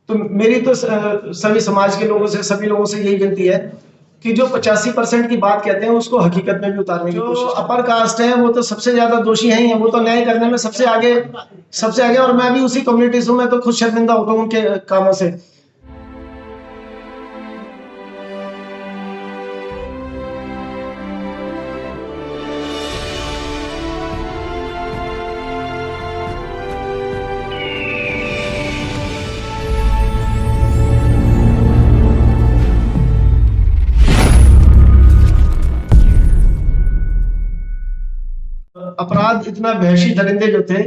तो मेरी तो सभी समाज के लोगों से, सभी लोगों से यही विनती है कि जो 85% की बात कहते हैं उसको हकीकत में भी उतारने की कोशिश। अपर कास्ट है वो तो सबसे ज्यादा दोषी है ही है, वो तो न्याय करने में सबसे आगे। और मैं भी उसी कम्युनिटी से हूं, मैं तो खुद शर्मिंदा होता हूं उनके कामों से। अपराध इतना वहशी दरिंदे जो थे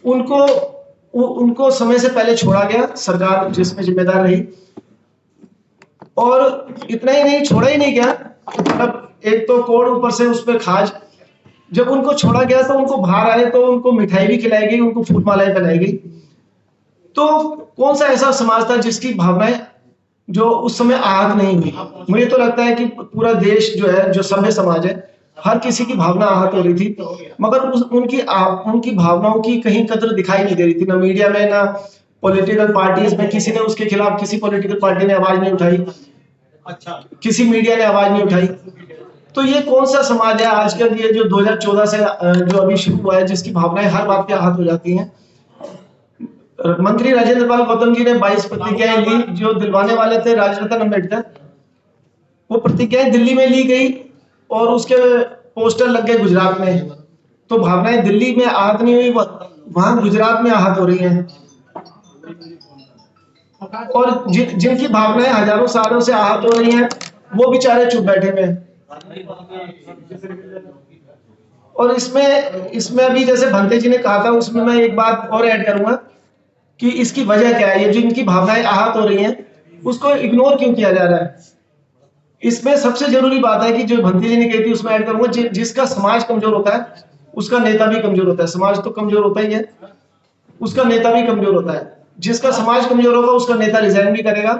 उनको समय से पहले छोड़ा गया, सरकार जिसमें जिम्मेदार रही। और इतना ही नहीं, छोड़ा ही नहीं गया, मतलब एक तो कोड ऊपर से उस पर खाज। जब उनको छोड़ा गया तो उनको बाहर आए तो उनको मिठाई भी खिलाई गई, उनको फूल मालाएं पहनाई गई। तो कौन सा ऐसा समाज था जिसकी भावनाएं जो उस समय आहत नहीं हुई? मुझे तो लगता है कि पूरा देश जो है, जो सभ्य समाज है, हर किसी की भावना आहत हो रही थी, मगर उनकी भावनाओं की कहीं कदर दिखाई नहीं दे रही थी। ना मीडिया में, ना पॉलिटिकल पार्टीज में किसी ने उसके खिलाफ, किसी पॉलिटिकल पार्टी ने आवाज नहीं उठाई, किसी मीडिया ने आवाज नहीं उठाई। तो ये कौन सा समाज है आजकल, ये जो 2014 से जो अभी शुरू हुआ है, जिसकी भावनाएं हर बात पे आहत हो जाती हैं? मंत्री राजेंद्र पाल गौतम जी ने 22 प्रतिज्ञाएं ली जो दिलवाने वाले थे राजरत्न अम्बेडकर। वो प्रतिज्ञाएं दिल्ली में ली गई और उसके पोस्टर लग गए गुजरात में। तो भावनाएं दिल्ली में आहत नहीं हुई, वहां गुजरात में आहत हो रही हैं। और जिनकी भावनाएं हजारों सालों से आहत हो रही हैं, वो बेचारे चुप बैठे हुए हैं। और इसमें अभी जैसे भंते जी ने कहा था, उसमें मैं एक बात और ऐड करूंगा कि इसकी वजह क्या है। ये जिनकी भावनाएं आहत हो रही हैं उसको इग्नोर क्यों किया जा रहा है? इसमें सबसे जरूरी बात है कि जो भंती जी ने कही थी, उसमें ऐड करूंगा, जिसका समाज कमजोर होता है उसका नेता भी कमजोर होता है। समाज तो कमजोर होता ही है, उसका नेता भी कमजोर होता है। जिसका समाज कमजोर होगा उसका नेता रिजाइन भी करेगा।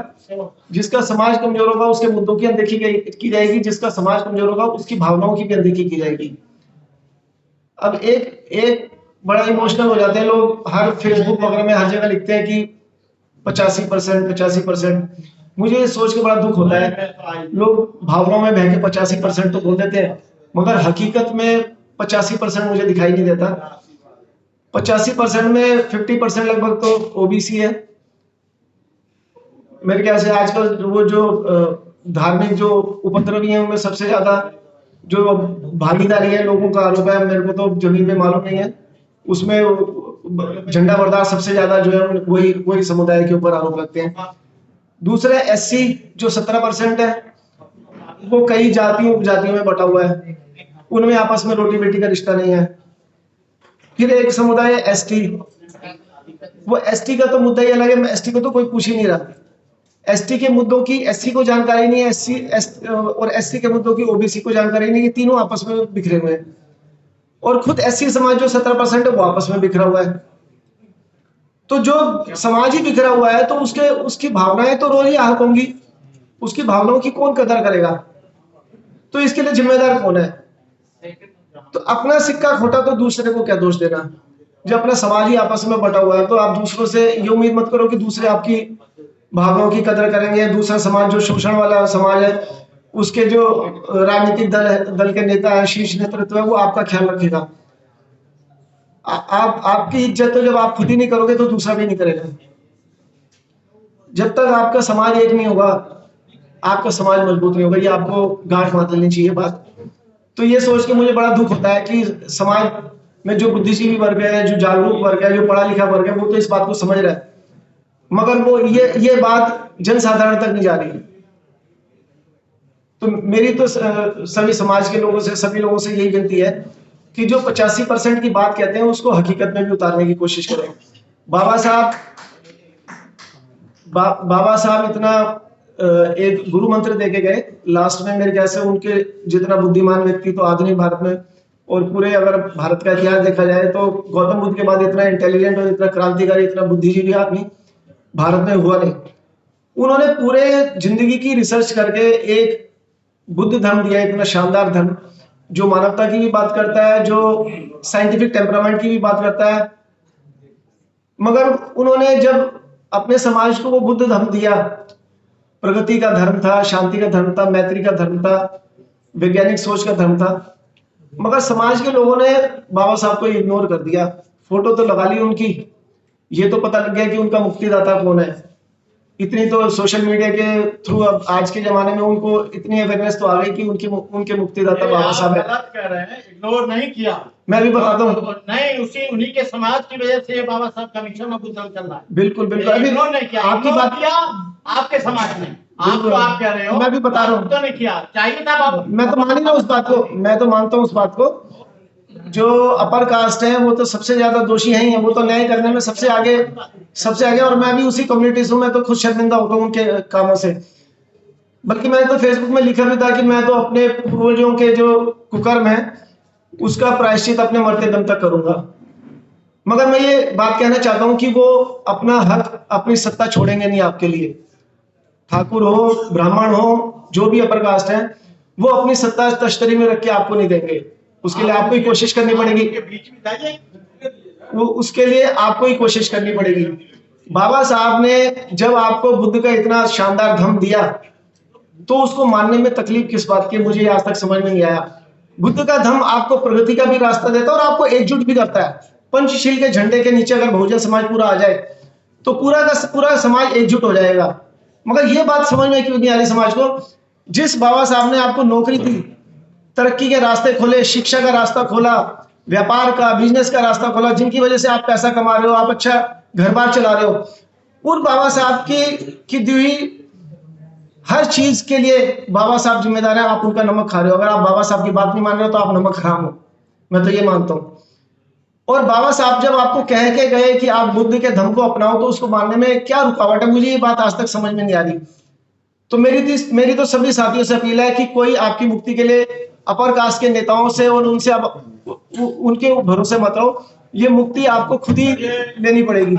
जिसका समाज कमजोर होगा उसके मुद्दों की अनदेखी की जाएगी। जिसका समाज कमजोर होगा उसकी भावनाओं की भी अनदेखी की जाएगी। अब एक बड़ा इमोशनल हो जाते हैं लोग, हर फेसबुक वगैरह में हर जगह लिखते हैं कि 85%। मुझे ये सोच के बड़ा दुख होता है, लोग भावनाओं में बह के 85% तो बोल देते हैं, मगर हकीकत में 85% मुझे दिखाई नहीं देता। 85% में 50% लगभग तो ओबीसी है। मेरे ख्याल से आजकल वो जो धार्मिक जो उपद्रवी हैं उनमें सबसे ज्यादा जो भागीदारी है लोगों का आरोप है, मेरे को तो जमीन में मालूम नहीं है, उसमें झंडा बरदार सबसे ज्यादा जो है वही समुदाय के ऊपर आरोप लगते हैं। दूसरा एससी जो 17% है, वो कई जातियों उपजातियों में बटा हुआ है, उनमें आपस में रोटी बेटी का रिश्ता नहीं है। फिर एक समुदाय है एसटी, वो एसटी का तो मुद्दा ही अलग है, एसटी को तो कोई पूछ ही नहीं रहा। एसटी के मुद्दों की एससी को जानकारी नहीं है, और एससी के मुद्दों की ओबीसी को जानकारी नहीं है। तीनों आपस में बिखरे हुए हैं, और खुद एससी समाज जो 17% है वो आपस में बिखरा हुआ है। तो जो समाज ही बिखरा हुआ है तो उसकी भावनाएं तो रोज ही आहत होंगी, उसकी भावनाओं की कौन कदर करेगा? तो इसके लिए जिम्मेदार कौन है? तो अपना सिक्का खोटा तो दूसरे को क्या दोष देना? जब अपना समाज ही आपस में बटा हुआ है तो आप दूसरों से ये उम्मीद मत करो कि दूसरे आपकी भावनाओं की कदर करेंगे। दूसरा समाज जो शोषण वाला समाज है, उसके जो राजनीतिक दल के नेता है, शीर्ष नेतृत्व है, वो आपका ख्याल रखेगा। आपकी इज्जत तो जब आप खुद ही नहीं करोगे तो दूसरा भी नहीं करेगा। जब तक आपका समाज एक नहीं होगा, आपका समाज मजबूत नहीं होगा। ये आपको गांठ बांध लेनी चाहिए बात। तो ये सोच के मुझे बड़ा दुख होता है कि समाज में जो बुद्धिजीवी वर्ग है, जो जागरूक वर्ग है, जो पढ़ा लिखा वर्ग है, वो तो इस बात को समझ रहा है, मगर वो ये बात जनसाधारण तक नहीं जा रही। तो मेरी तो सभी समाज के लोगों से, सभी लोगों से यही विनती है कि जो 85% की बात कहते हैं उसको हकीकत में भी उतारने की कोशिश करें। बाबा साहब इतना एक गुरु मंत्र देके गए लास्ट में, मेरे ख्याल से उनके जितना बुद्धिमान व्यक्ति तो आधुनिक भारत में और पूरे अगर भारत का इतिहास देखा जाए तो गौतम बुद्ध के बाद इतना इंटेलिजेंट और इतना क्रांतिकारी, इतना बुद्धिजीवी आदमी भारत में हुआ नहीं। उन्होंने पूरे जिंदगी की रिसर्च करके एक बुद्ध धर्म दिया, इतना शानदार धर्म जो मानवता की भी बात करता है, जो साइंटिफिक टेम्परामेंट की भी बात करता है। मगर उन्होंने जब अपने समाज को वो बुद्ध धर्म दिया, प्रगति का धर्म था, शांति का धर्म था, मैत्री का धर्म था, वैज्ञानिक सोच का धर्म था, मगर समाज के लोगों ने बाबा साहब को इग्नोर कर दिया। फोटो तो लगा ली उनकी, ये तो पता लग गया कि उनका मुक्तिदाता कौन है। इतनी तो सोशल मीडिया के थ्रू अब आज के जमाने में उनको इतनी अवेयरनेस तो आ गई कि उनके मुक्तिदाता बाबा साहब है। गलत कह रहे हैं, इग्नोर नहीं किया। मैं भी बताता हूँ, नहीं, उन्हीं के समाज की वजह से बाबा साहब का मिशन अब चल रहा है। बिल्कुल बिल्कुल। अभी इग्नोर नहीं किया, आपकी बात किया आपके समाज ने, आप जो आप कह रहे हो मैं भी बता रहा हूँ, तो नहीं किया, चाहिए था बाबा। मैं तो मान ही रहा उस बात को, मैं तो मानता हूँ उस बात को। जो अपर कास्ट है वो तो सबसे ज्यादा दोषी है ही है, वो तो न्याय करने में सबसे आगे। और मैं भी उसी कम्युनिटी से हूँ, मैं तो खुद शर्मिंदा होता हूँ उनके कामों से। बल्कि मैंने तो फेसबुक में लिखा भी था कि मैं तो अपने पूर्वजों के जो कुकर्म है उसका प्रायश्चित अपने मरते दम तक करूंगा। मगर मैं ये बात कहना चाहता हूं कि वो अपना हक, अपनी सत्ता छोड़ेंगे नहीं आपके लिए। ठाकुर हो, ब्राह्मण हो, जो भी अपर कास्ट है, वो अपनी सत्ता तश्तरी में रख के आपको नहीं देंगे। उसके लिए आपको ही कोशिश करनी पड़ेगी, वो उसके लिए आपको ही कोशिश करनी पड़ेगी। बाबा साहब ने जब आपको बुद्ध का इतना शानदार धम्म दिया तो उसको मानने में तकलीफ किस बात की, मुझे आज तक समझ में नहीं आया। बुद्ध का धम्म आपको प्रगति का भी रास्ता देता है और आपको एकजुट भी करता है। पंचशील के झंडे के नीचे अगर बहुजन समाज पूरा आ जाए तो पूरा का पूरा समाज एकजुट हो जाएगा। मगर ये बात समझ में क्यों नहीं आ रही समाज को? जिस बाबा साहब ने आपको नौकरी दी, तरक्की के रास्ते खोले, शिक्षा का रास्ता खोला, व्यापार का, बिजनेस का रास्ता खोला, जिनकी वजह से आप पैसा कमा रहे हो, आप अच्छा घर बार चला रहे हो, उन बाबा साहब की दी हुई हर चीज के लिए बाबा साहब जिम्मेदार है। आप उनका नमक खा रहे हो। अगर आप बाबा साहब की बात नहीं मान रहे हो तो आप नमक हराम हो, मैं तो ये मानता हूं। और बाबा साहब जब आपको कह के गए कि आप बुद्ध के धम्म को अपनाओ तो उसको मानने में क्या रुकावट है? मुझे ये बात आज तक समझ में नहीं आ रही। तो मेरी तो सभी साथियों से अपील है कि कोई आपकी मुक्ति के लिए अपर कास्ट के नेताओं से और उनसे आप उनके भरोसे मत रहो, ये मुक्ति आपको खुद ही लेनी पड़ेगी।